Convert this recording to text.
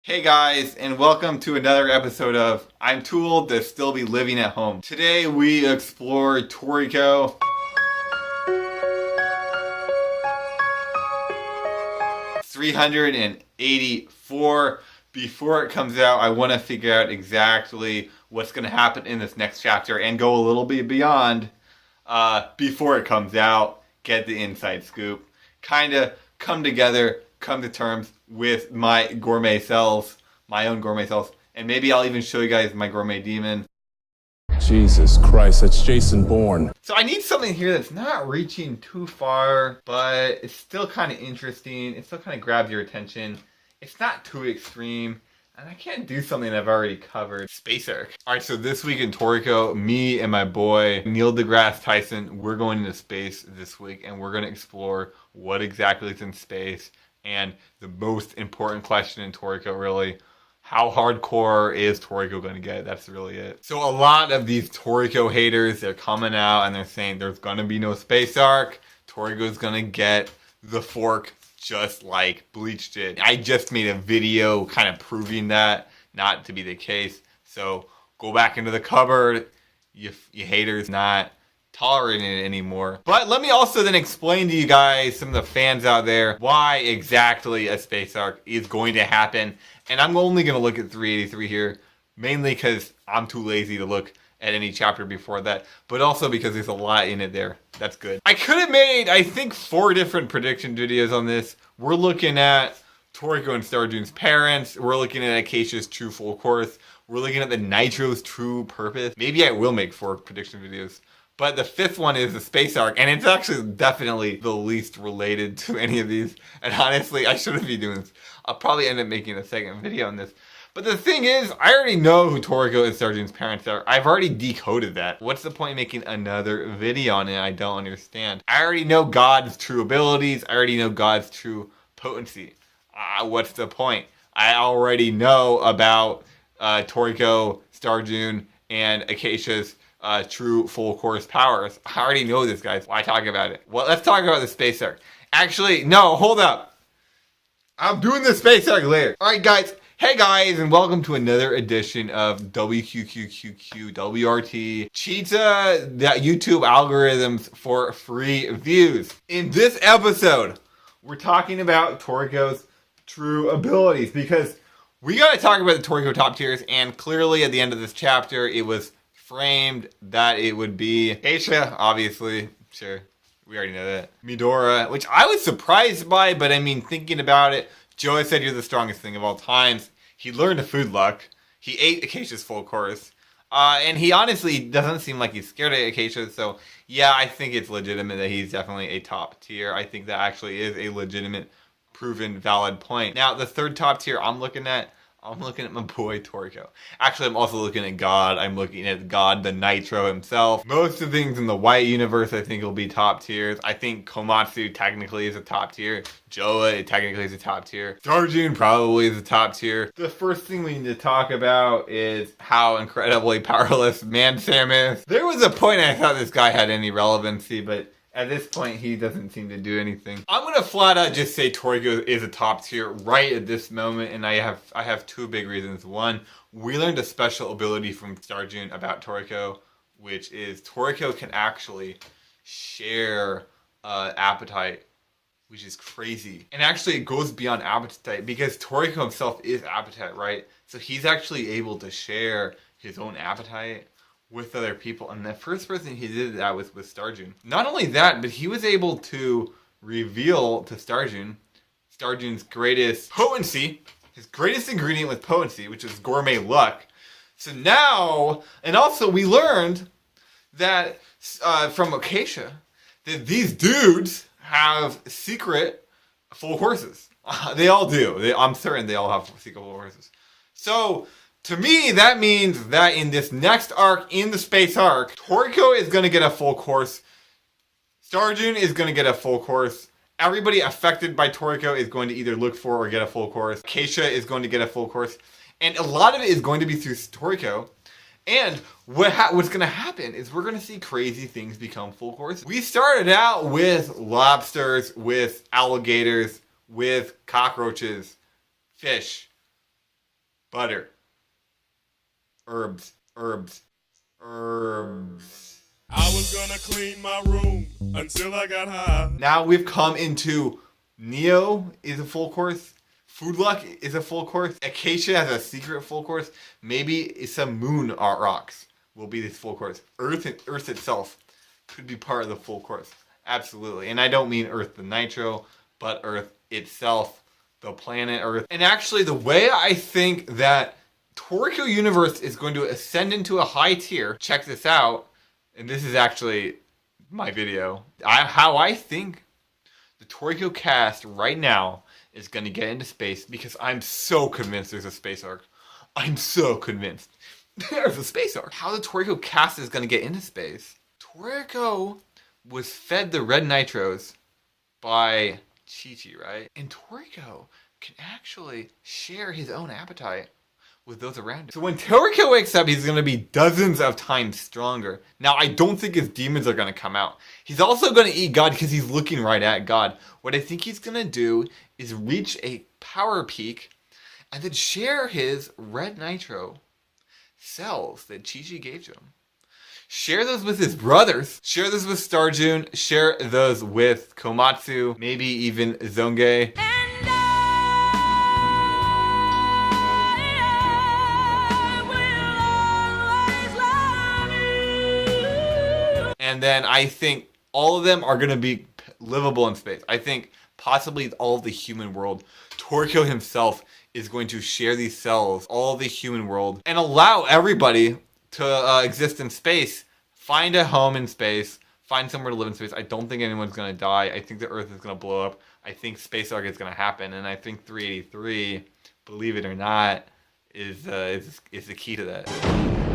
Hey guys, and welcome to another episode of I'm Too Old to Still Be Living at Home. Today we explore Toriko. It's 384. Before it comes out, I want to figure out exactly what's going to happen in this next chapter and go a little bit beyond before it comes out, get the inside scoop, kind of come together, come to terms with my gourmet selves, my own gourmet selves, and maybe I'll even show you guys my gourmet demon. Jesus Christ, that's Jason Bourne. So I need something here that's not reaching too far, but it's still kind of interesting. It still kind of grabs your attention. It's not too extreme, and I can't do something I've already covered. Space Arc. Alright, so this week in Toriko, me and my boy, Neil deGrasse Tyson, we're going into space this week, and we're going to explore what exactly is in space, and the most important question in Toriko, really, how hardcore is Toriko going to get? That's really it. So a lot of these Toriko haters, they're coming out and they're saying there's going to be no space arc. Toriko's going to get the fork just like Bleach did. I just made a video kind of proving that not to be the case. So go back into the cupboard. You haters not tolerating it anymore. But let me also then explain to you guys, some of the fans out there, why exactly a space arc is going to happen. And I'm only going to look at 383 here, mainly because I'm too lazy to look at any chapter before that, but also because there's a lot in it there. That's good. I could have made, I think, 4 different prediction videos on this. We're looking at Toriko and Starjune's parents. We're looking at Acacia's true full course. We're looking at the Nitro's true purpose. Maybe I will make 4 prediction videos. But the 5th one is the space arc, and it's actually definitely the least related to any of these. And honestly, I shouldn't be doing this. I'll probably end up making a second video on this. But the thing is, I already know who Toriko and Starjune's parents are. I've already decoded that. What's the point of making another video on it? I don't understand. I already know God's true abilities. I already know God's true potency. What's the point? I already know about Toriko, Starjune, and Acacia's true full course powers. I already know this, guys. Why talk about it? Well, let's talk about the space arc. Actually, no, hold up. I'm doing the space arc later. Alright, guys. Hey guys, and welcome to another edition of WQQQQWRT. Cheats the YouTube algorithms for free views. In this episode, we're talking about Toriko's true abilities, because we gotta talk about the Toriko top tiers, and clearly at the end of this chapter, it was framed that it would be Acacia, obviously, sure, we already know that. Midora, which I was surprised by, but I mean, thinking about it, Joa said you're the strongest thing of all times. He learned a food luck. He ate Acacia's full course. And he honestly doesn't seem like he's scared of Acacia, so yeah, I think it's legitimate that he's definitely a top tier. I think that actually is a legitimate, proven, valid point. Now, the 3rd top tier I'm looking at my boy Toriko. Actually, I'm also looking at God. I'm looking at God, the Nitro himself. Most of the things in the white universe I think will be top tiers. I think Komatsu technically is a top tier. Joa technically is a top tier. Starjune probably is a top tier. The first thing we need to talk about is how incredibly powerless Man-Sam is. There was a point I thought this guy had any relevancy, but at this point, he doesn't seem to do anything. I'm gonna flat out just say Toriko is a top tier right at this moment, and I have 2 big reasons. One, we learned a special ability from Starjune about Toriko, which is Toriko can actually share apetite, which is crazy. And actually, it goes beyond apetite, because Toriko himself is apetite, right? So he's actually able to share his own appetite with other people, and the first person he did that was with Starjune. Not only that, but he was able to reveal to Starjune's greatest potency, his greatest ingredient with potency, which is gourmet luck. So now, and also we learned that from Acacia, that these dudes have secret full courses. They all do. I'm certain they all have secret full courses. So to me, that means that in this next arc, in the space arc, Toriko is going to get a full course. Starjune is going to get a full course. Everybody affected by Toriko is going to either look for or get a full course. Acacia is going to get a full course. And a lot of it is going to be through Toriko. And what's going to happen is we're going to see crazy things become full courses. We started out with lobsters, with alligators, with cockroaches, fish. butter, herbs, herbs, herbs. I was gonna clean my room until I got high. Now we've come into Neo is a full course. Food Luck is a full course. Acacia has a secret full course. Maybe some moon art rocks will be this full course. Earth itself could be part of the full course. Absolutely. And I don't mean Earth the Nitro, but Earth itself, the planet Earth. And actually the way I think that Toriko Universe is going to ascend into a high tier, check this out, and this is actually my video, how I think the Toriko cast right now is going to get into space, because I'm so convinced there's a space arc. I'm so convinced there's a space arc. How the Toriko cast is going to get into space. Toriko was fed the red nitros by Chichi, right? And Toriko can actually share his own appetite with those around him. So when Toriko wakes up, he's going to be dozens of times stronger. Now, I don't think his demons are going to come out. He's also going to eat God because he's looking right at God. What I think he's going to do is reach a power peak and then share his red nitro cells that Chichi gave to him. Share those with his brothers. Share those with Starjun. Share those with Komatsu. Maybe even Zonge. And then I think all of them are going to be livable in space. I think possibly all of the human world. Toriko himself is going to share these cells, all of the human world, and allow everybody to exist in space. Find a home in space. Find somewhere to live in space. I don't think anyone's going to die. I think the Earth is going to blow up. I think space arc is going to happen. And I think 383, believe it or not, is the key to that.